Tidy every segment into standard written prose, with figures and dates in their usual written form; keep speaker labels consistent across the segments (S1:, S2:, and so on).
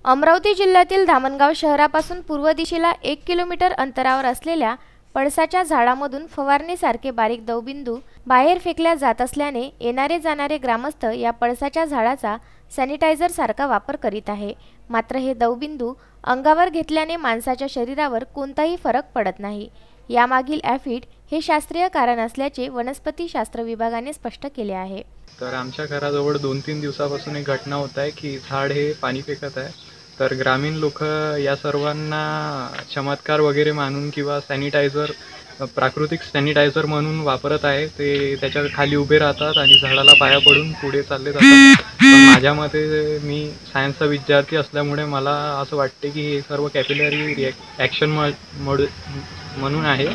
S1: अमरावती जिल्ह्यातील धामणगाव शहरापासून पूर्व दिशेला 1 किलोमीटर अंतरावर असलेल्या पळसाच्या झाडामधून फवारणीसारखे बारीक दवबिंदू बाहेर फेकल्या जात असल्याने येणारे जाणारे ग्रामस्थ या पळसाच्या झाडाचा सॅनिटायझर सारखा वापर करीत आहे। मात्र हे दवबिंदू अंगावर घेतल्याने माणसाच्या शरीरावर कोणताही फरक पडत नाही। यामागील ॲफिड हे शास्त्रीय कारण असल्याचे वनस्पती शास्त्र विभागाने स्पष्ट केले आहे।
S2: तर आमच्या घराजवळ 2-3 दिवसापासून एक घटना होत आहे की झाड हे पाणी फेकत आहे। तर ग्रामीण लोक या सर्वांना चमत्कार वगैरे मानून किंवा सॅनिटायझर प्राकृतिक सॅनिटायझर म्हणून वापरत आहे। ते त्याच्या खाली उभे राहतात आणि झाडाला पाया पडून पुढे चालले जातात। पण माझ्या मते मी सायन्सचा विद्यार्थी असल्यामुळे मला असं वाटते की हे सर्व कॅपिलरी ॲक्शन म्हणून आहे,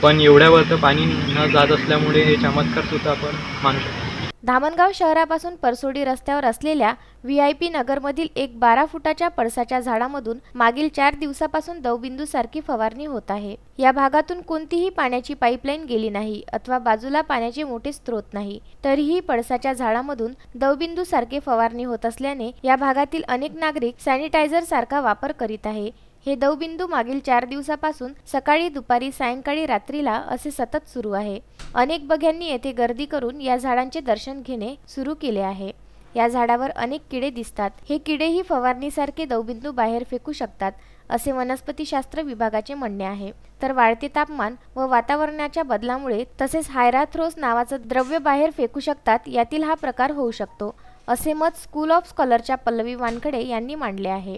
S2: पण एवढ्यावर पाणी न जात असल्यामुळे हे चमत्कार सुद्धा आपण मानू शकतो।
S1: धामणगाव शहरापासून परसोडी रस्त्यावर असलेल्या VIP नगरमधील एक 12 फुटाच्या पळसाच्या झाडामधून मागील 4 दिवसापासून दवबिंदू सारखी फवारणी होत आहे। या भागातून कोणतीही पाण्याची पाईपलाईन गेली नाही अथवा बाजूला पाण्याचे मोठे स्रोत नाही, तरीही पळसाच्या झाडामधून दवबिंदू सारखे फवारणी होत असल्याने या भागातील अनेक नागरिक सॅनिटायझर सारखा वापर करीत आहे। हे दवबिंदू मागील 4 दिवसापासून सकाळी, दुपारी, सायंकाळी, रात्रीला असे सतत सुरू आहे। अनेक बघ्यांनी येथे गर्दी करून या झाडांचे दर्शन घेणे सुरू केले आहे। या झाडावर अनेक किडे दिसतात। हे किडेही फवारणीसारखे दवबिंदू बाहेर फेकू शकतात असे वनस्पतीशास्त्र विभागाचे म्हणणे आहे। तर वाढते तापमान व वातावरणाच्या बदलामुळे तसेच हायराथ्रोस नावाचं द्रव्य बाहेर फेकू शकतात, यातील हा प्रकार होऊ शकतो असे मत स्कूल ऑफ स्कॉलरच्या पल्लवी वानखडे यांनी मांडले आहे।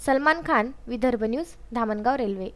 S1: Salman Khan, Vidarbha news, Dhamangaon railway.